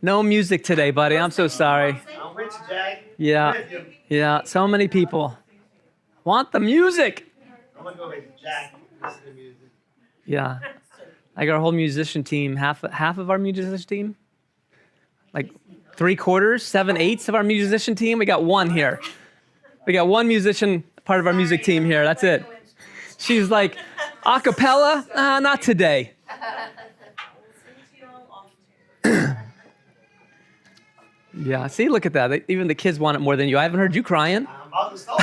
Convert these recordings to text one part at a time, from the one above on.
No music today, buddy. I'm so sorry. I'm with you, Jack. Yeah, yeah. So many people want the music. I'm gonna go with Jack. Listen to music. Yeah, like our whole musician team, half of our musician team, like 3/4, 7/8 of our musician team. We got one here. We got one musician part of our music team here. That's it. She's like, a cappella? Not today. Yeah, see, look at that. Even the kids want it more than you. I haven't heard you crying. I'm about to start.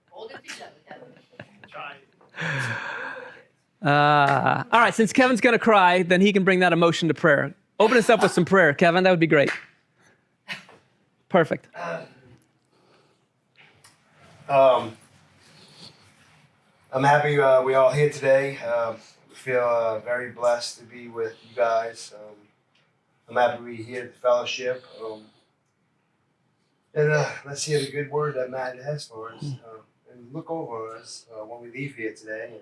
Hold it together, Kevin. Try it. All right, since Kevin's going to cry, then he can bring that emotion to prayer. Open us up with some prayer, Kevin. That would be great. Perfect. I'm happy we're all here today. We feel very blessed to be with you guys. I'm happy we're here at the fellowship. And let's hear the good word that Matt has for us. And look over us when we leave here today. And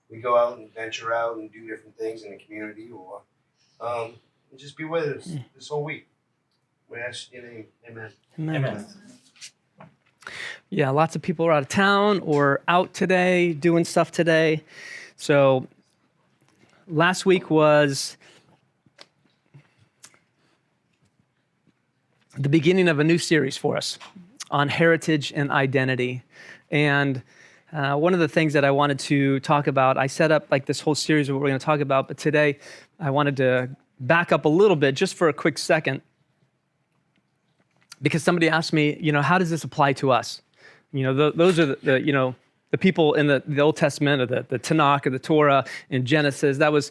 we go out and venture out and do different things in the community, or and just be with us this whole week. We ask your name. Amen. Amen. Yeah, lots of people are out of town or out today, doing stuff today. So last week was the beginning of a new series for us on heritage and identity. And one of the things that I wanted to talk about, I set up like this whole series of what we're going to talk about, but today I wanted to back up a little bit just for a quick second, because somebody asked me, how does this apply to us? Those are the people in the Old Testament, or the Tanakh, or the Torah, in Genesis. That was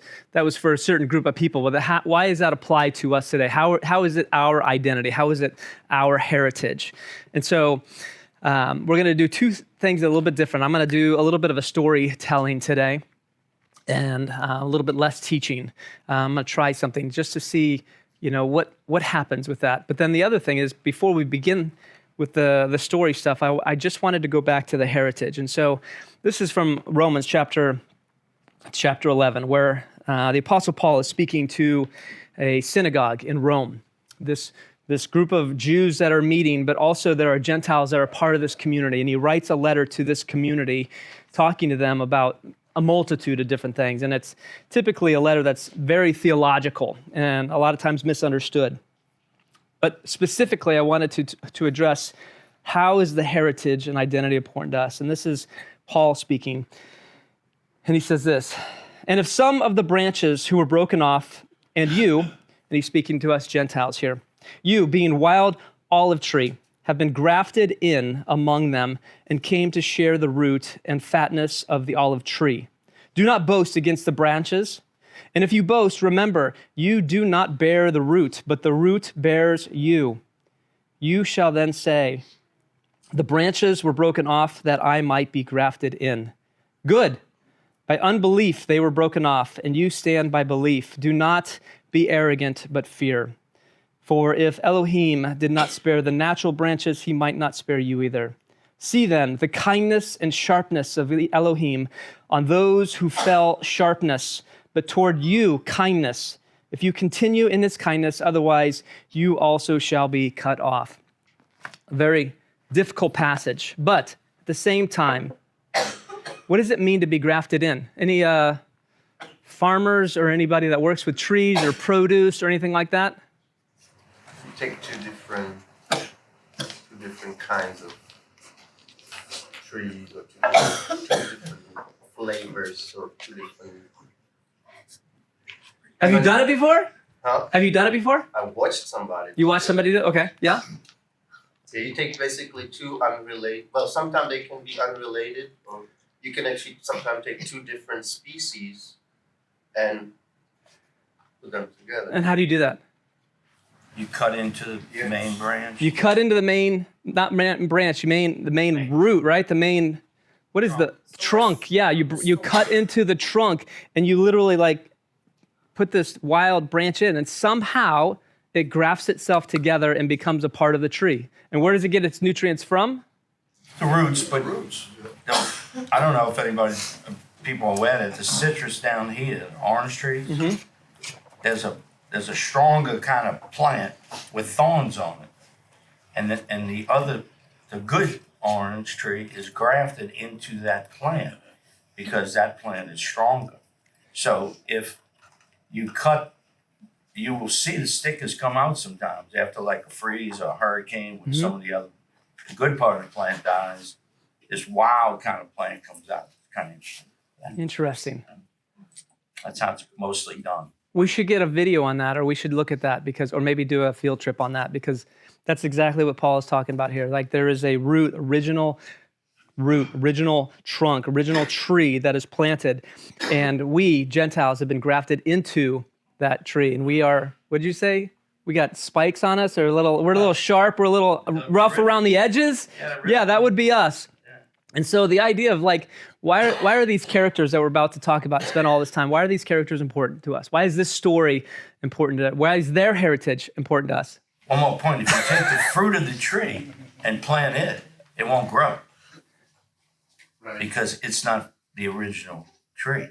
for a certain group of people. Well, why does that apply to us today? How is it our identity? How is it our heritage? And so we're going to do two things a little bit different. I'm going to do a little bit of a storytelling today, and a little bit less teaching. I'm going to try something just to see, what happens with that. But then the other thing is, before we begin with the story stuff, I just wanted to go back to the heritage. And so this is from Romans chapter 11, where the Apostle Paul is speaking to a synagogue in Rome, this group of Jews that are meeting, but also there are Gentiles that are part of this community. And he writes a letter to this community talking to them about a multitude of different things. And it's typically a letter that's very theological and a lot of times misunderstood. But specifically, I wanted to address, how is the heritage and identity important to us? And this is Paul speaking. And he says this: "And if some of the branches who were broken off, and you," and he's speaking to us Gentiles here, "you, being wild olive tree, have been grafted in among them and came to share the root and fatness of the olive tree. Do not boast against the branches. And if you boast, remember, you do not bear the root, but the root bears you. You shall then say, the branches were broken off that I might be grafted in. Good. By unbelief they were broken off, and you stand by belief. Do not be arrogant, but fear. For if Elohim did not spare the natural branches, he might not spare you either. See then the kindness and sharpness of the Elohim on those who fell sharpness, but toward you kindness. If you continue in this kindness, otherwise you also shall be cut off." A very difficult passage, but at the same time, what does it mean to be grafted in? Any farmers or anybody that works with trees or produce or anything like that? You take two different kinds of trees, or two different flavors, or two different. Have you done it before? Huh? Have you done it before? I watched somebody. You watched somebody do it? Okay, yeah. So you take basically two unrelated. Well, sometimes they can be unrelated, or you can actually sometimes take two different species and put them together. And how do you do that? You cut into the main branch. You cut into the main, not branch, the main root, right? The main, what is the trunk? Yeah, you cut into the trunk, and you literally put this wild branch in, and somehow it grafts itself together and becomes a part of the tree. And where does it get its nutrients from? The roots, but I don't know if people are aware that the citrus down here, orange trees, there's a stronger kind of plant with thorns on it. And the good orange tree is grafted into that plant because that plant is stronger. So if you cut, you will see the stickers come out sometimes after like a freeze or a hurricane when some of the good part of the plant dies. This wild kind of plant comes out. It's kind of interesting. Interesting. That's how it's mostly done. We should get a video on that, or we should look at that or maybe do a field trip on that, because that's exactly what Paul is talking about here. Like there is a original trunk, original tree that is planted, and we Gentiles have been grafted into that tree. And we are, what did you say? We got spikes on us, or we're a little sharp, we're a little rough around the edges. Yeah, that would be us. And so the idea of like, why are these characters that we're about to talk about, spend all this time, why are these characters important to us? Why is this story important to us? Why is their heritage important to us? One more point. If you take the fruit of the tree and plant it, it won't grow. Right. Because it's not the original tree.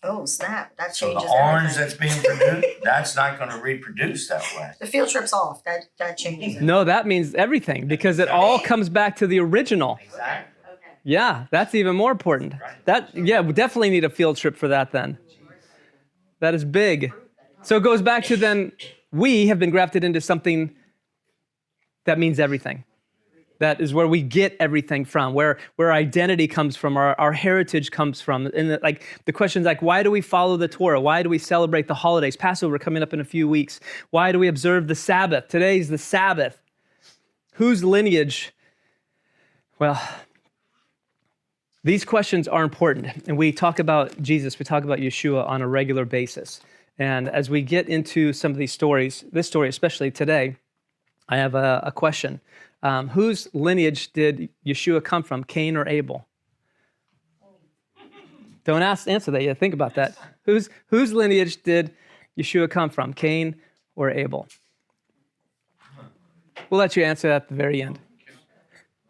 Oh, snap. That So changes the orange everything. that's being produced, that's not going to reproduce that way. The field trip's off. That changes it. No, that means everything, because it all comes back to the original. Exactly. Yeah, that's even more important. We definitely need a field trip for that then. That is big. So it goes back to then, we have been grafted into something that means everything. That is where we get everything from, where our identity comes from, our heritage comes from. And the question is like, why do we follow the Torah? Why do we celebrate the holidays? Passover coming up in a few weeks. Why do we observe the Sabbath? Today's the Sabbath. Whose lineage? Well, these questions are important. And we talk about Jesus, we talk about Yeshua on a regular basis. And as we get into some of these stories, this story especially today, I have a question. Whose lineage did Yeshua come from, Cain or Abel? Don't answer that yet. Think about that. Whose lineage did Yeshua come from, Cain or Abel? We'll let you answer that at the very end.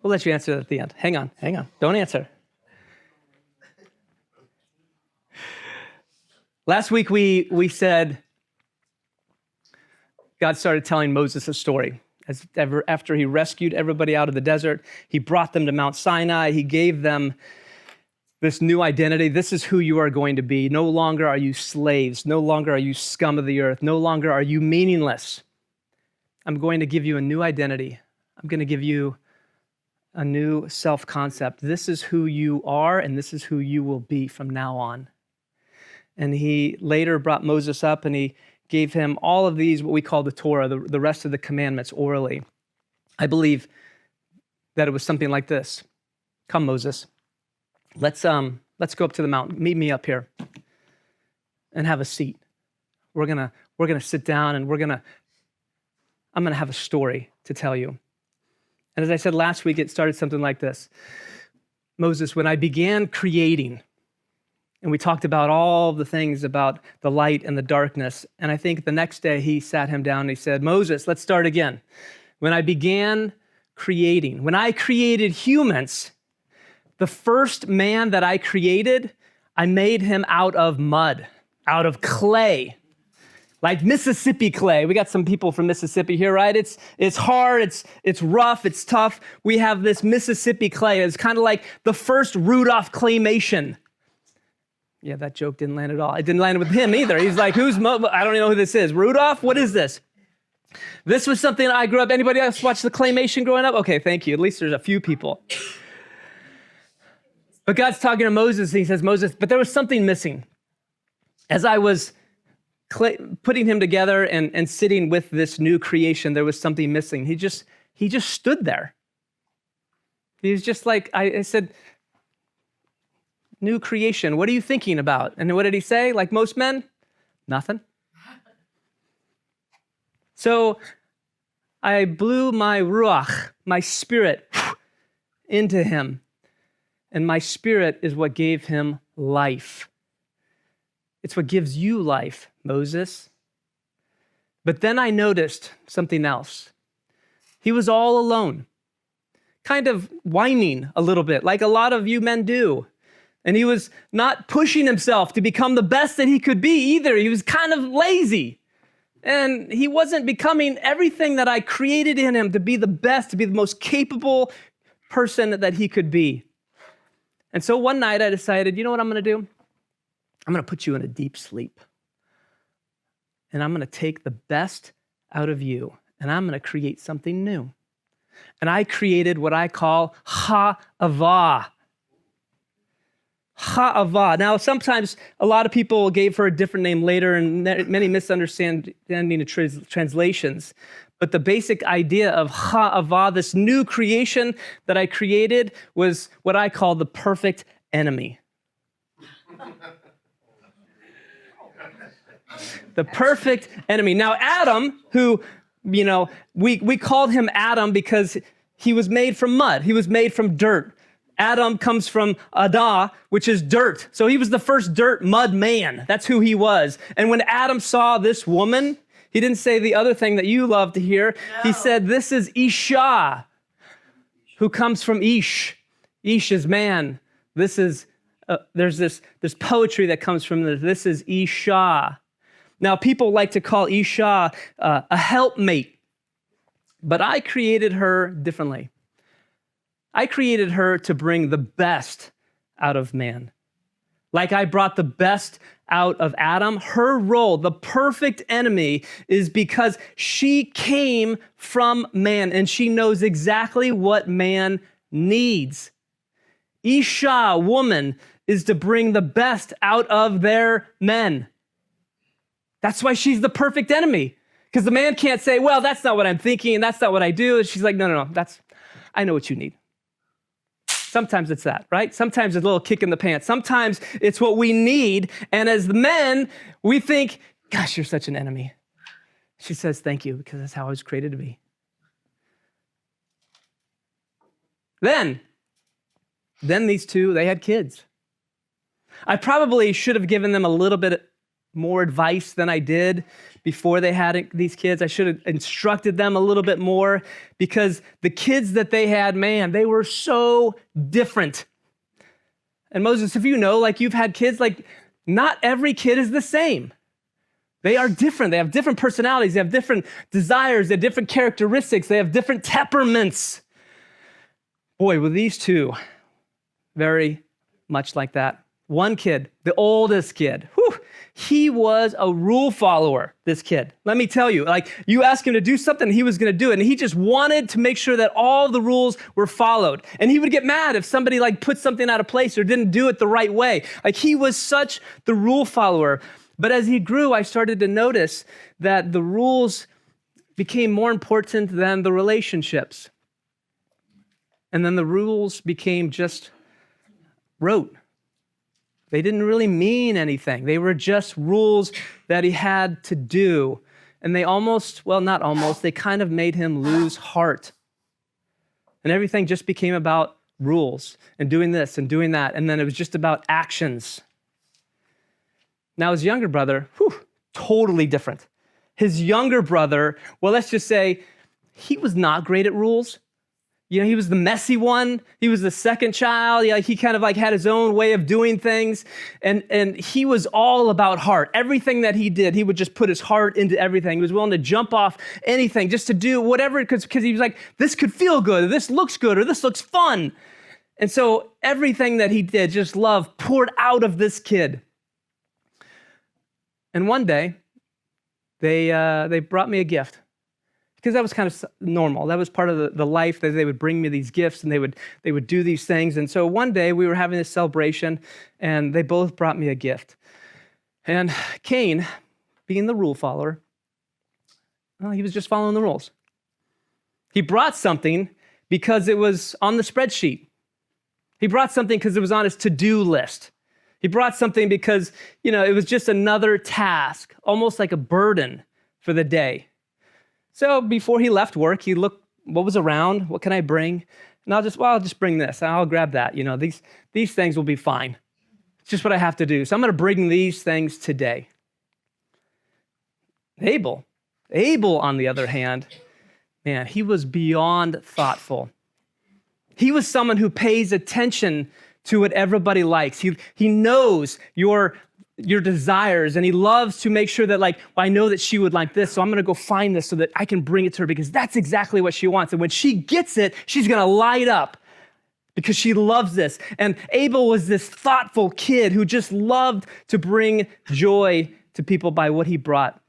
We'll let you answer that at the end. Hang on. Don't answer. Last week we said God started telling Moses a story. After he rescued everybody out of the desert, he brought them to Mount Sinai. He gave them this new identity. This is who you are going to be. No longer are you slaves. No longer are you scum of the earth. No longer are you meaningless. I'm going to give you a new identity. I'm going to give you a new self-concept. This is who you are, and this is who you will be from now on. And he later brought Moses up, and he gave him all of these, what we call the Torah, the rest of the commandments orally. I believe that it was something like this. Come, Moses, let's go up to the mountain. Meet me up here and have a seat. We're gonna sit down, and I'm gonna have a story to tell you. And as I said last week, it started something like this. Moses, when I began creating, and we talked about all the things about the light and the darkness. And I think the next day he sat him down and he said, Moses, let's start again. When I began creating, when I created humans, the first man that I created, I made him out of mud, out of clay, like Mississippi clay. We got some people from Mississippi here, right? It's hard, it's rough, it's tough. We have this Mississippi clay. It's kind of like the first Rudolph claymation. Yeah, that joke didn't land at all. It didn't land with him either. He's like, I don't even know who this is. Rudolph? What is this? This was something I grew up. Anybody else watch the claymation growing up? Okay, thank you. At least there's a few people. But God's talking to Moses, and he says, Moses, but there was something missing. As I was putting him together and sitting with this new creation, there was something missing. He just stood there. He was just like, I said, new creation, what are you thinking about? And what did he say? Like most men, nothing. So I blew my ruach, my spirit, into him. And my spirit is what gave him life. It's what gives you life, Moses. But then I noticed something else. He was all alone, kind of whining a little bit, like a lot of you men do. And he was not pushing himself to become the best that he could be either. He was kind of lazy. And he wasn't becoming everything that I created in him to be the best, to be the most capable person that he could be. And so one night I decided, you know what I'm going to do? I'm going to put you in a deep sleep. And I'm going to take the best out of you, and I'm going to create something new. And I created what I call ha'avah. Ha'avah. Now, sometimes a lot of people gave her a different name later, and many misunderstanding of translations. But the basic idea of ha'avah, this new creation that I created, was what I call the perfect enemy. The perfect enemy. Now, Adam, who, we called him Adam because he was made from mud. He was made from dirt. Adam comes from Adah, which is dirt. So he was the first dirt mud man. That's who he was. And when Adam saw this woman, he didn't say the other thing that you love to hear. No. He said, this is Isha, who comes from Ish. Ish is man. This is, there's poetry that comes from this. This is Isha. Now, people like to call Isha a helpmate, but I created her differently. I created her to bring the best out of man. Like I brought the best out of Adam, her role, the perfect enemy, is because she came from man and she knows exactly what man needs. Isha, woman, is to bring the best out of their men. That's why she's the perfect enemy. Because the man can't say, well, that's not what I'm thinking, and that's not what I do. And she's like, no, I know what you need. Sometimes it's that, right? Sometimes it's a little kick in the pants. Sometimes it's what we need. And as men, we think, gosh, you're such an enemy. She says, thank you, because that's how I was created to be. Then these two, they had kids. I probably should have given them a little bit more advice than I did before they had these kids. I should have instructed them a little bit more, because the kids that they had, man, they were so different. And Moses, if you know, like you've had kids, like not every kid is the same. They are different. They have different personalities. They have different desires. They have different characteristics. They have different temperaments. Boy, were these two very much like that. One kid, the oldest kid, he was a rule follower, this kid. Let me tell you, like you ask him to do something, he was going to do it. And he just wanted to make sure that all the rules were followed. And he would get mad if somebody like put something out of place or didn't do it the right way. Like he was such the rule follower. But as he grew, I started to notice that the rules became more important than the relationships. And then the rules became just rote. They didn't really mean anything. They were just rules that he had to do. And they they kind of made him lose heart. And everything just became about rules and doing this and doing that. And then it was just about actions. Now his younger brother, totally different. His younger brother, well, let's just say he was not great at rules. He was the messy one. He was the second child. He kind of like had his own way of doing things. And he was all about heart. Everything that he did, he would just put his heart into everything. He was willing to jump off anything just to do whatever, because he was like, this could feel good, or this looks good, or this looks fun. And so everything that he did, just love poured out of this kid. And one day, they brought me a gift. Because that was kind of normal. That was part of the life, that they would bring me these gifts and they would do these things. And so one day we were having this celebration and they both brought me a gift. And Cain, being the rule follower, well, he was just following the rules. He brought something because it was on the spreadsheet. He brought something because it was on his to-do list. He brought something because, it was just another task, almost like a burden for the day. So before he left work, he looked what was around, what can I bring? And I'll just bring this. I'll grab that. These things will be fine. It's just what I have to do. So I'm going to bring these things today. Abel, on the other hand, man, he was beyond thoughtful. He was someone who pays attention to what everybody likes. He knows your desires, and he loves to make sure that, like, well, I know that she would like this, so I'm going to go find this so that I can bring it to her because that's exactly what she wants. And when she gets it, she's going to light up because she loves this. And Abel was this thoughtful kid who just loved to bring joy to people by what he brought.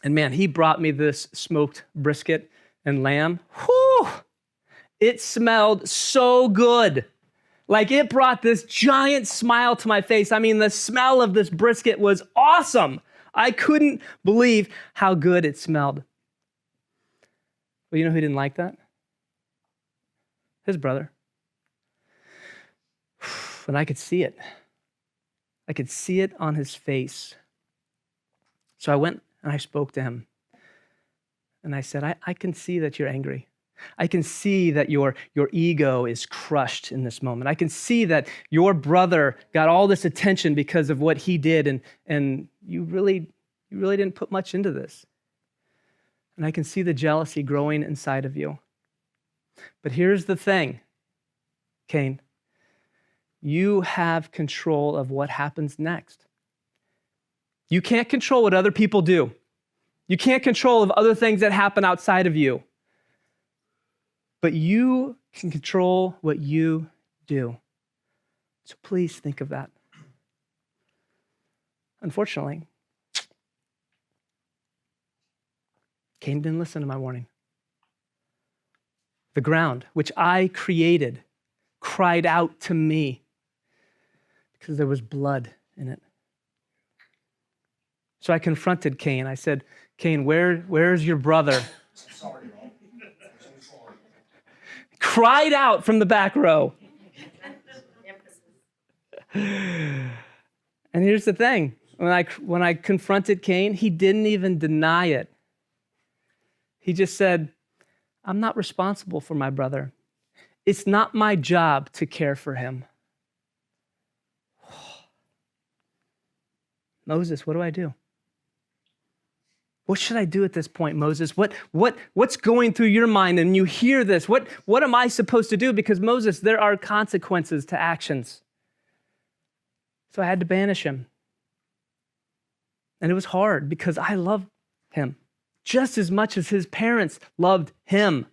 And man, he brought me this smoked brisket and lamb. Whew! It smelled so good. Like, it brought this giant smile to my face. I mean, the smell of this brisket was awesome. I couldn't believe how good it smelled. But you know who didn't like that? His brother. And I could see it. I could see it on his face. So I went and I spoke to him. And I said, I can see that you're angry. I can see that your ego is crushed in this moment. I can see that your brother got all this attention because of what he did, and you really didn't put much into this. And I can see the jealousy growing inside of you. But here's the thing, Cain. You have control of what happens next. You can't control what other people do. You can't control of other things that happen outside of you. But you can control what you do. So please think of that. Unfortunately, Cain didn't listen to my warning. The ground, which I created, cried out to me because there was blood in it. So I confronted Cain. I said, Cain, where's your brother? Sorry, bro. Cried out from the back row. And here's the thing. When I confronted Cain, he didn't even deny it. He just said, I'm not responsible for my brother. It's not my job to care for him. Moses, what do I do? What should I do at this point, Moses? What's going through your mind? And you hear this. What am I supposed to do? Because Moses, there are consequences to actions. So I had to banish him. And it was hard because I loved him just as much as his parents loved him.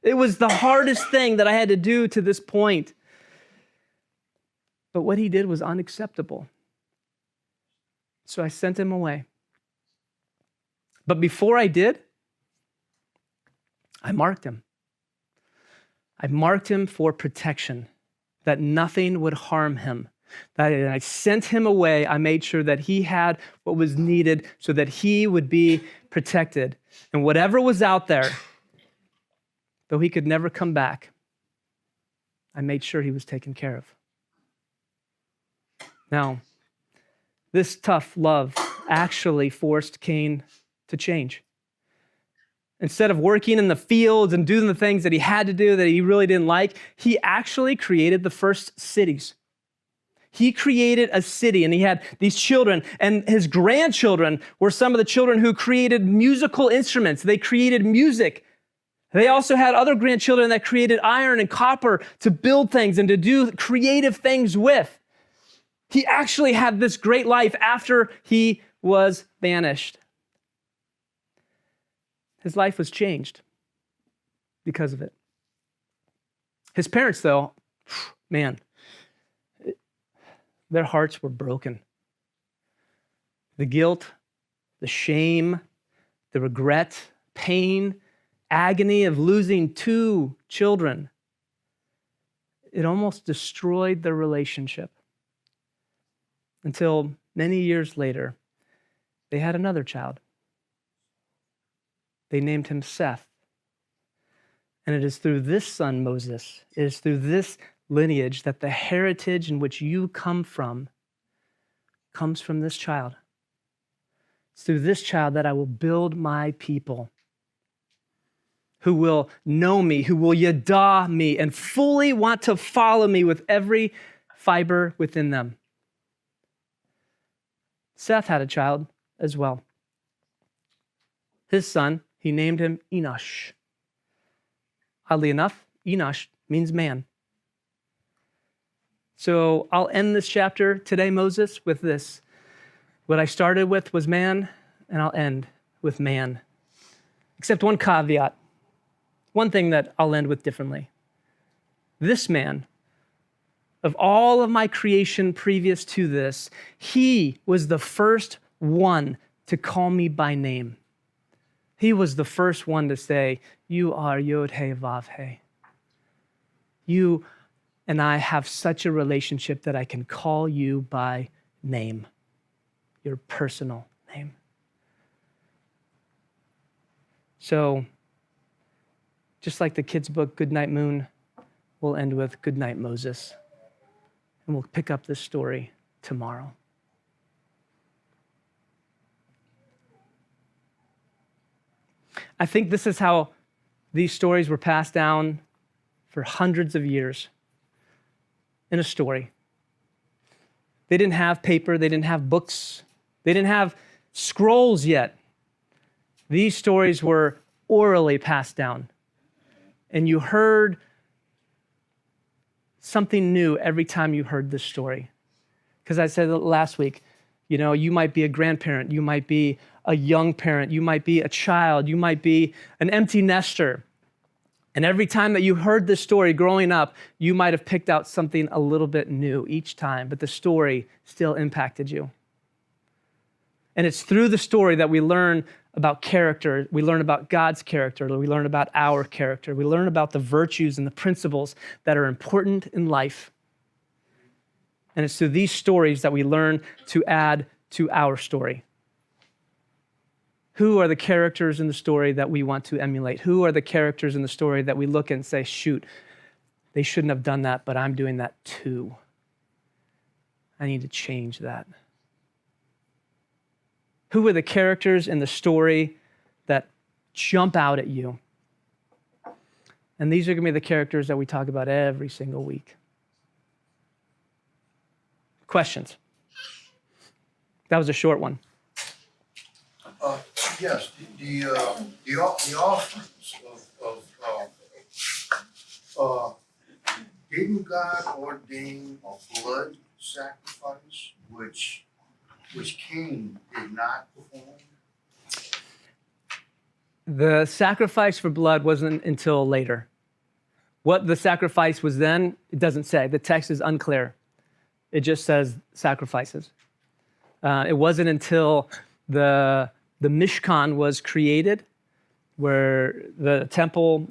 It was the hardest thing that I had to do to this point. But what he did was unacceptable. So I sent him away. But before I did, I marked him. I marked him for protection, that nothing would harm him. That I sent him away. I made sure that he had what was needed so that he would be protected. And whatever was out there, though he could never come back, I made sure he was taken care of. Now, this tough love actually forced Cain to change. Instead of working in the fields and doing the things that he had to do that he really didn't like, he actually created the first cities. He created a city, and he had these children, and his grandchildren were some of the children who created musical instruments. They created music. They also had other grandchildren that created iron and copper to build things and to do creative things with. He actually had this great life after he was banished. His life was changed because of it. His parents, though, man, their hearts were broken. The guilt, the shame, the regret, pain, agony of losing 2 children, it almost destroyed their relationship. Until many years later, they had another child. They named him Seth. And it is through this son, Moses, it is through this lineage that the heritage in which you come from comes from this child. It's through this child that I will build my people who will know me, who will yada me, and fully want to follow me with every fiber within them. Seth had a child as well. His son, he named him Enosh. Oddly enough, Enosh means man. So I'll end this chapter today, Moses, with this. What I started with was man, and I'll end with man. Except one caveat, one thing that I'll end with differently. This man, of all of my creation previous to this, he was the first one to call me by name. He was the first one to say, you are Yod-He Vav-He. You and I have such a relationship that I can call you by name, your personal name. So, just like the kids' book, Goodnight Moon, we'll end with Goodnight Moses. And we'll pick up this story tomorrow. I think this is how these stories were passed down for hundreds of years in a story. They didn't have paper, they didn't have books, they didn't have scrolls yet. These stories were orally passed down. And you heard something new every time you heard this story. Because I said last week, you might be a grandparent, you might be a young parent, you might be a child, you might be an empty nester. And every time that you heard this story growing up, you might have picked out something a little bit new each time, but the story still impacted you. And it's through the story that we learn about character, we learn about God's character, we learn about our character, we learn about the virtues and the principles that are important in life. And it's through these stories that we learn to add to our story. Who are the characters in the story that we want to emulate? Who are the characters in the story that we look at and say, shoot, they shouldn't have done that, but I'm doing that too. I need to change that. Who are the characters in the story that jump out at you? And these are going to be the characters that we talk about every single week. Questions? That was a short one. Yes, the offerings didn't God ordain a blood sacrifice, which Cain did not perform? The sacrifice for blood wasn't until later. What the sacrifice was then, it doesn't say. The text is unclear. It just says sacrifices. It wasn't until the Mishkan was created, where the temple,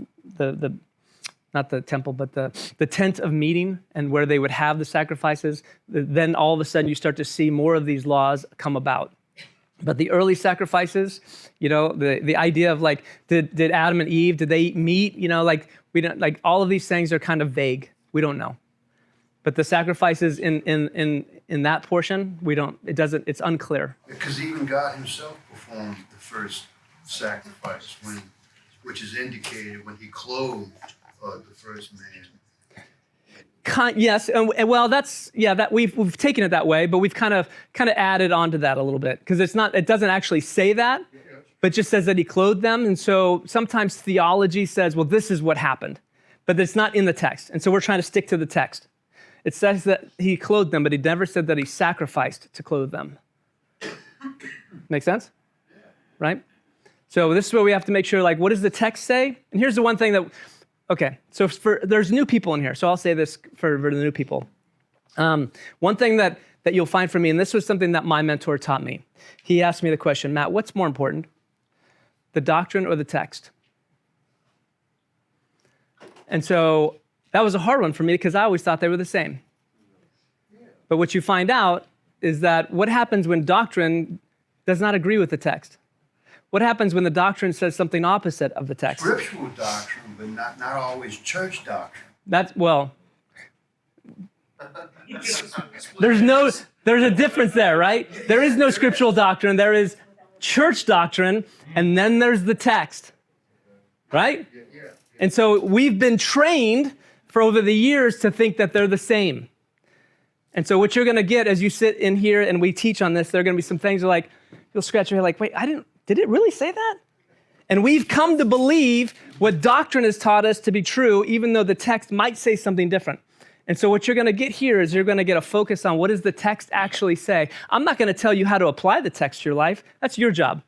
not the temple, but the tent of meeting, and where they would have the sacrifices, then all of a sudden you start to see more of these laws come about. But the early sacrifices, the idea of did Adam and Eve, did they eat meat? We don't, all of these things are kind of vague. We don't know. But the sacrifices in that portion, it's unclear. Because even God himself performed the first sacrifice, which is indicated when he clothed the first man. Yes, and well, that we've taken it that way, but we've kind of added on to that a little bit, because it doesn't actually say that, but just says that he clothed them. And so sometimes theology says, well, this is what happened, but it's not in the text. And so we're trying to stick to the text. It says that he clothed them, but he never said that he sacrificed to clothe them. Make sense? Right? So this is where we have to make sure, what does the text say? And here's the one thing that, okay, so there's new people in here, so I'll say this for the new people. One thing that you'll find from me, and this was something that my mentor taught me. He asked me the question, Matt, what's more important, the doctrine or the text? And so that was a hard one for me, because I always thought they were the same. But what you find out is that what happens when doctrine does not agree with the text? What happens when the doctrine says something opposite of the text? Scriptural doctrine, but not always church doctrine. There's a difference there, right? There is no scriptural doctrine. There is church doctrine, and then there's the text, right? And so we've been trained for over the years to think that they're the same. And so what you're going to get as you sit in here and we teach on this, there are going to be some things you'll scratch your head wait, did it really say that? And we've come to believe what doctrine has taught us to be true, even though the text might say something different. And so what you're going to get here is you're going to get a focus on what does the text actually say. I'm not going to tell you how to apply the text to your life. That's your job.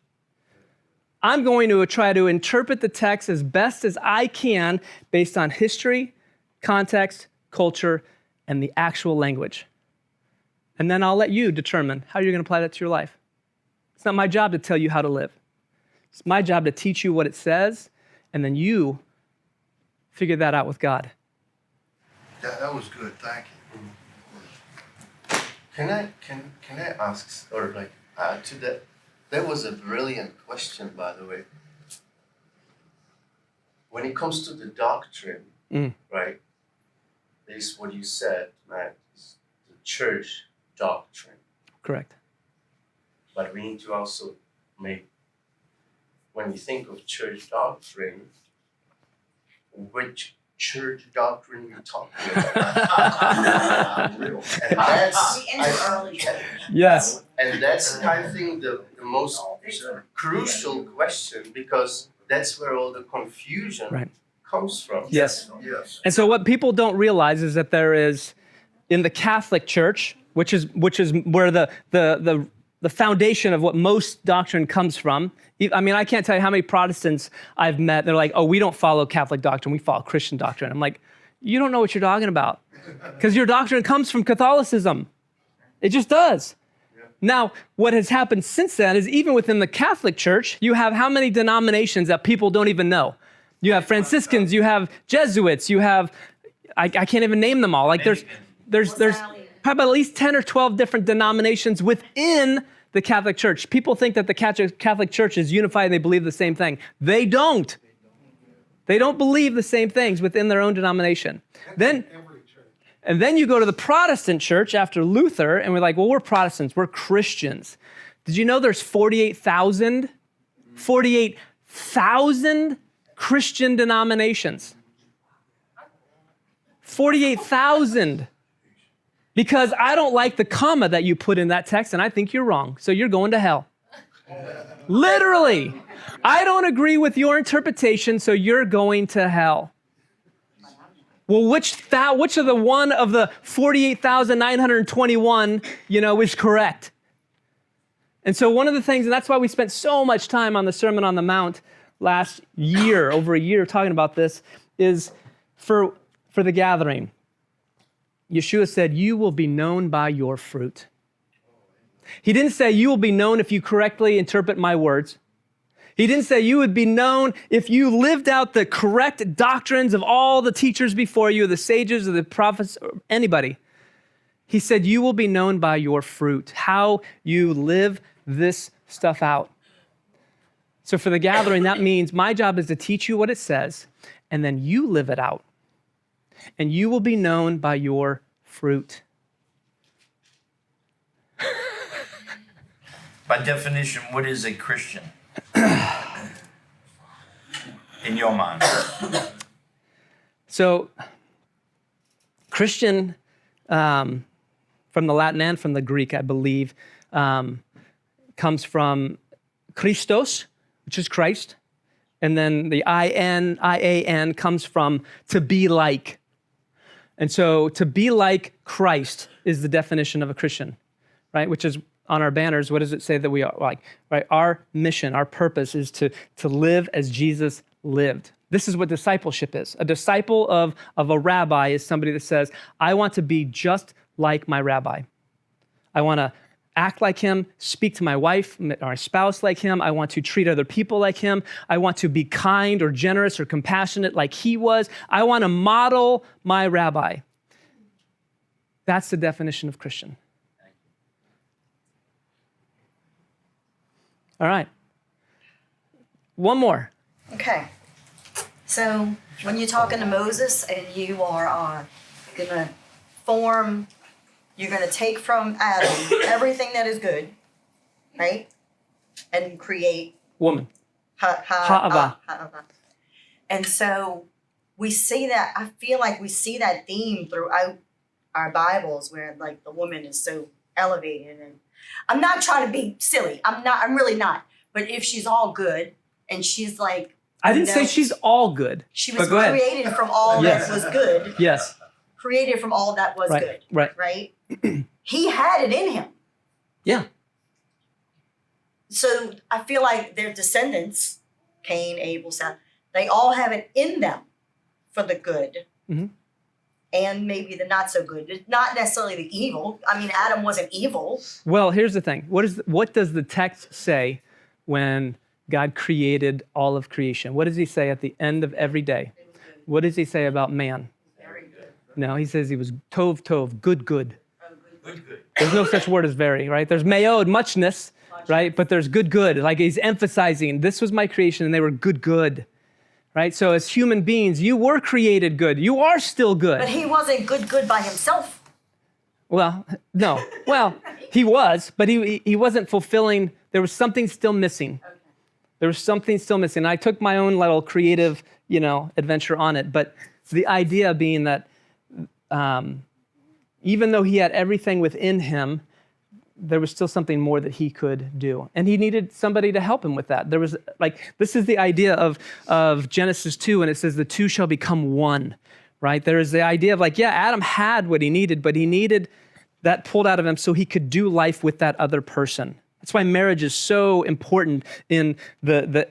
I'm going to try to interpret the text as best as I can based on history, context, culture, and the actual language. And then I'll let you determine how you're going to apply that to your life. It's not my job to tell you how to live. It's my job to teach you what it says, and then you figure that out with God. That was good, thank you. Can I ask, or like add to that? That was a brilliant question, by the way. When it comes to the doctrine, right? This is what you said, Matt, is the church doctrine. Correct. But we need to also make, when you think of church doctrine, which church doctrine you talking about? And that's, Yes. and that's, I think, the most crucial question, because that's where all the confusion comes from. Yes. Yes. And so what people don't realize is that there is, in the Catholic Church, which is where the foundation of what most doctrine comes from. I mean, I can't tell you how many Protestants I've met. They're like, oh, we don't follow Catholic doctrine. We follow Christian doctrine. I'm like, you don't know what you're talking about. Because your doctrine comes from Catholicism. It just does. Yeah. Now, what has happened since then is even within the Catholic Church, you have how many denominations that people don't even know? You have Franciscans, you have Jesuits, you have, I can't even name them all. Like there's probably at least 10 or 12 different denominations within the Catholic Church. People think that the Catholic Church is unified and they believe the same thing. They don't. They don't believe the same things within their own denomination. And then you go to the Protestant church after Luther, and we're like, well, we're Protestants, we're Christians. Did you know there's 48,000 Christian denominations? 48,000. Because I don't like the comma that you put in that text, and I think you're wrong, so you're going to hell. Literally. I don't agree with your interpretation, so you're going to hell. Well, which of the one of the 48,921, is correct? And so one of the things, and that's why we spent so much time on the Sermon on the Mount last year, over a year, talking about this, is for the gathering. Yeshua said, you will be known by your fruit. He didn't say you will be known if you correctly interpret my words. He didn't say you would be known if you lived out the correct doctrines of all the teachers before you, the sages or the prophets, or anybody. He said you will be known by your fruit, how you live this stuff out. So for the gathering, that means my job is to teach you what it says, and then you live it out. And you will be known by your fruit. By definition, what is a Christian? In your mind. So, Christian, from the Latin and from the Greek, I believe, comes from Christos, which is Christ. And then the I-A-N comes from to be like. And so to be like Christ is the definition of a Christian, right? Which is on our banners, what does it say that we are like, right? Our mission, our purpose is to live as Jesus lived. This is what discipleship is. A disciple of a rabbi is somebody that says, I want to be just like my rabbi. I want to act like him, speak to my wife or my spouse like him. I want to treat other people like him. I want to be kind or generous or compassionate like he was. I want to model my rabbi. That's the definition of Christian. All right. One more. Okay. So when you're talking to Moses and you are gonna you're gonna take from Adam everything that is good, right? And create Woman. Ha'ava. And so we see that, I feel like we see that theme throughout our Bibles where like the woman is so elevated, and I'm not trying to be silly. I'm really not. But if she's all good and she's like, I didn't say she's all good. She was go ahead. created from all Yes. that was good. Yes. created from all that was Right, good. right. Right? He had it in him. Yeah. So I feel like their descendants, Cain, Abel, Seth, they all have it in them for the good. Mhm. And maybe the not so good. It's not necessarily the evil. I mean, Adam wasn't evil. Well, here's the thing. What does the text say when God created all of creation? What does he say at the end of every day? What does he say about man? Very good. No, he says he was tov, tov, good, good. Oh, good. Good. There's no such word as very, right? There's meod, muchness, right? But there's good, good. Like he's emphasizing, this was my creation and they were good, good, right? So as human beings, you were created good. You are still good. But he wasn't good by himself. Well, no. Well, he was, but he wasn't fulfilling. There was something still missing. Okay. There was something still missing. I took my own little creative, adventure on it. But the idea being that even though he had everything within him, there was still something more that he could do. And he needed somebody to help him with that. There was this is the idea of Genesis 2, and it says the two shall become one, right? There is the idea of Adam had what he needed, but he needed that pulled out of him so he could do life with that other person. That's why marriage is so important in the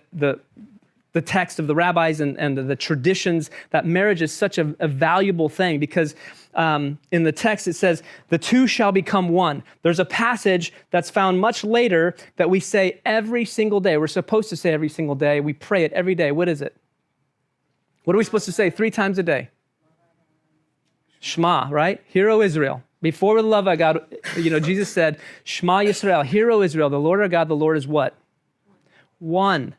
text of the rabbis and the traditions, that marriage is such a valuable thing because in the text it says, the two shall become one. There's a passage that's found much later that we say every single day. We're supposed to say every single day. We pray it every day. What is it? What are we supposed to say 3 times a day? Shema, right? Hear, O Israel. Before the love of God, Jesus said, Shema Yisrael, hear, O Israel, the Lord our God, the Lord is what? One.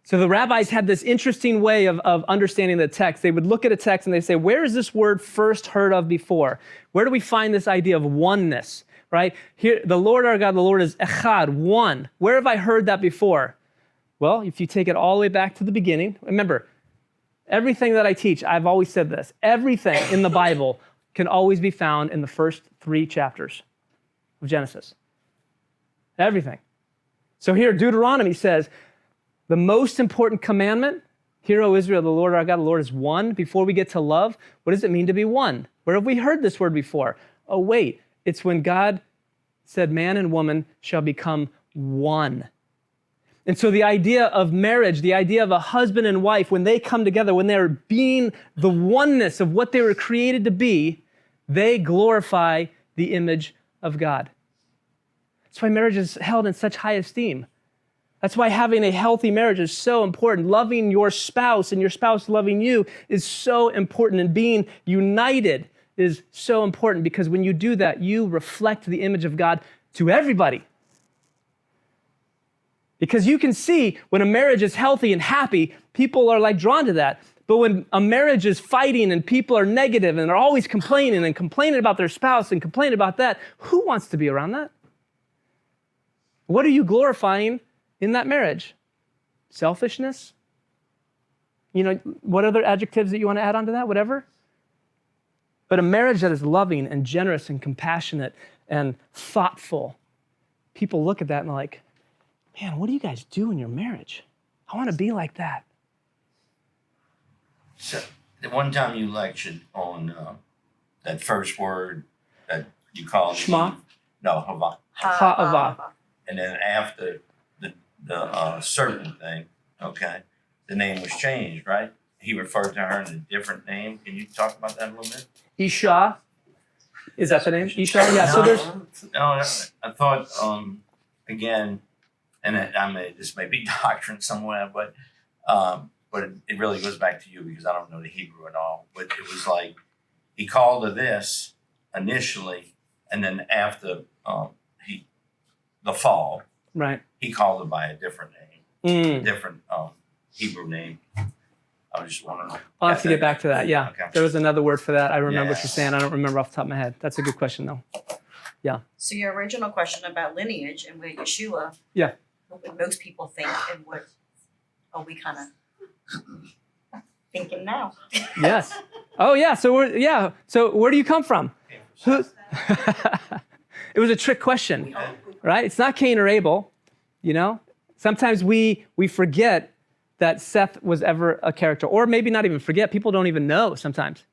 So the rabbis had this interesting way of understanding the text. They would look at a text and they say, where is this word first heard of before? Where do we find this idea of oneness, right? Here, the Lord our God, the Lord is echad, one. Where have I heard that before? Well, if you take it all the way back to the beginning, remember, everything that I teach, I've always said this, everything in the Bible can always be found in the first 3 chapters of Genesis. Everything. So here, Deuteronomy says, the most important commandment, hear, O Israel, the Lord our God, the Lord is one. Before we get to love, what does it mean to be one? Where have we heard this word before? Oh, wait, it's when God said man and woman shall become one. And so the idea of marriage, the idea of a husband and wife, when they come together, when they're being the oneness of what they were created to be, they glorify the image of God. That's why marriage is held in such high esteem. That's why having a healthy marriage is so important. Loving your spouse and your spouse loving you is so important. And being united is so important because when you do that, you reflect the image of God to everybody. Because you can see when a marriage is healthy and happy, people are drawn to that. But when a marriage is fighting and people are negative and are always complaining about their spouse and complaining about that, who wants to be around that? What are you glorifying in that marriage? Selfishness? What other adjectives that you want to add onto that? Whatever. But a marriage that is loving and generous and compassionate and thoughtful, people look at that and they're like, man, what do you guys do in your marriage? I want to be like that. So the one time you lectured on that first word that you called Shema? No, Hava. Ha'ava. And then after the serpent thing, okay, the name was changed, right? He referred to her in a different name. Can you talk about that a little bit? Isha. Is that the name? Isha? Yeah, so there's... No, I thought, again, and this may be doctrine somewhere, but it really goes back to you because I don't know the Hebrew at all. But it was like he called her this initially, and then after the fall, Right. he called her by a different name, Mm. different Hebrew name. I was just wondering. I'll have to get back to that, yeah. Okay. There was another word for that. I remember what Yeah. you're saying. I don't remember off the top of my head. That's a good question, though. So your original question about lineage and where Yeshua, Yeah. what would most people think and what are we kind of thinking now? Yes. Oh, yeah. So where do you come from? Who? It was a trick question, right? It's not Cain or Abel, Sometimes we forget that Seth was ever a character, or maybe not even forget. People don't even know sometimes.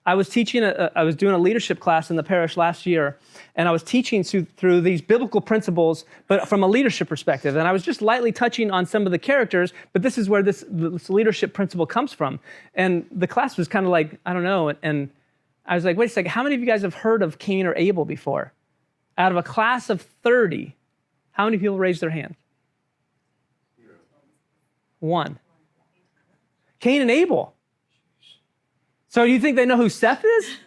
I was teaching, I was doing a leadership class in the parish last year, and I was teaching through these biblical principles, but from a leadership perspective. And I was just lightly touching on some of the characters, but this is where this leadership principle comes from. And the class was kind of like, I don't know, and I was like, wait a second, how many of you guys have heard of Cain or Abel before? Out of a class of 30, how many people raised their hand? 1. Cain and Abel. So do you think they know who Seth is?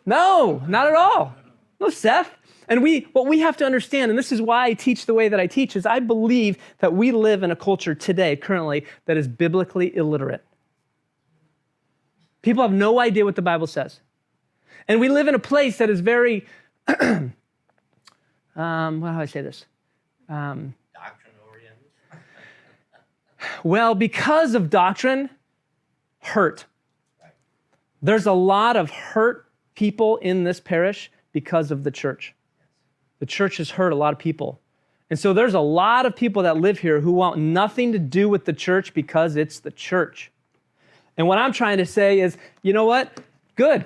No, not at all. No, Seth. And what we have to understand, and this is why I teach the way that I teach, is I believe that we live in a culture today, currently, that is biblically illiterate. People have no idea what the Bible says. And we live in a place that is very, how do I say this? Doctrine oriented. Well, because of doctrine, hurt. There's a lot of hurt people in this parish because of the church. The church has hurt a lot of people. And so there's a lot of people that live here who want nothing to do with the church because it's the church. And what I'm trying to say is, you know what? Good.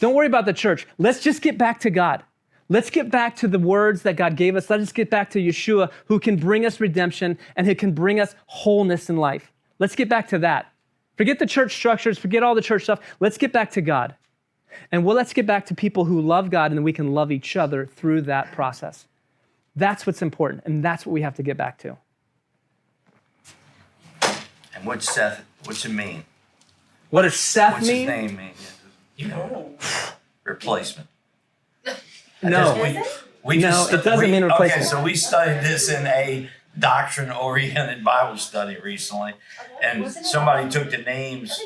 Don't worry about the church. Let's just get back to God. Let's get back to the words that God gave us. Let's just get back to Yeshua, who can bring us redemption and who can bring us wholeness in life. Let's get back to that. Forget the church structures, forget all the church stuff. Let's get back to God. And let's get back to people who love God, and then we can love each other through that process. That's what's important, and that's what we have to get back to. And what's it mean? What does Seth What's mean? his name mean? You know, replacement. No. We No, just, it doesn't mean replacement. Okay, so we studied this in a doctrine-oriented Bible study recently, and somebody took the names,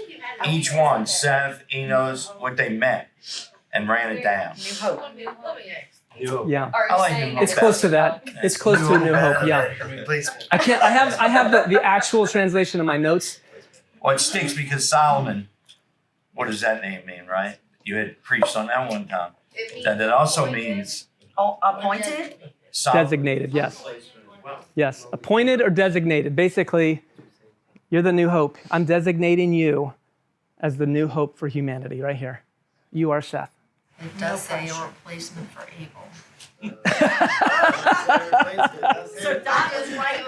each one, Seth, Enos, what they meant, and ran it down. New hope. Yeah. I like them It's close to that. It's close to a new hope, yeah. Replacement. I have the actual translation in my notes. Well, it sticks because Solomon, what does that name mean, right? You had preached on that one time. That also means Oh, appointed? Designated, yes. Yes, appointed or designated. Basically, you're the new hope. I'm designating you as the new hope for humanity right here. You are Seth. It does say a replacement for Abel. So Doc is right.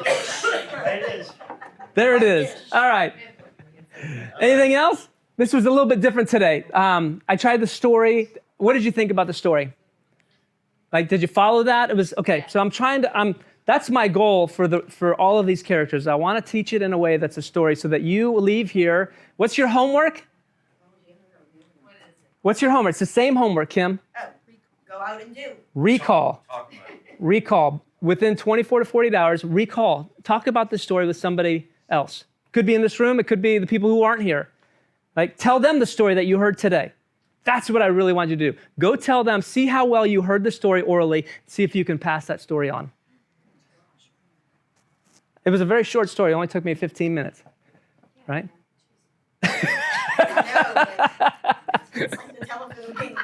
There it is. All right. Anything else? This was a little bit different today. I tried the story. What did you think about the story? Like, did you follow that? It was, okay, so that's my goal for all of these characters. I want to teach it in a way that's a story so that you leave here. What's your homework? What's your homework? It's the same homework, Kim. Oh, go out and do. Recall. Recall. Within 24 to 48 hours, recall. Talk about this story with somebody else. Could be in this room. It could be the people who aren't here. Like, tell them the story that you heard today. That's what I really want you to do. Go tell them, see how well you heard the story orally, see if you can pass that story on. It was a very short story. It only took me 15 minutes, right? It's like the telephone game.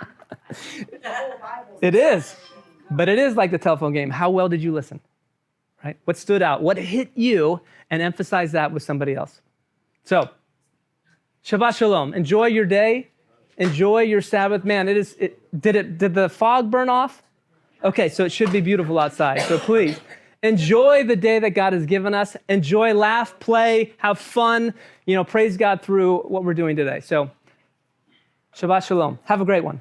The whole Bible. It is. But it is like the telephone game. How well did you listen? Right? What stood out? What hit you? And emphasize that with somebody else. So, Shabbat Shalom. Enjoy your day. Enjoy your Sabbath. Man, did the fog burn off? Okay, so it should be beautiful outside. So please, enjoy the day that God has given us. Enjoy, laugh, play, have fun. Praise God through what we're doing today. So, Shabbat Shalom. Have a great one.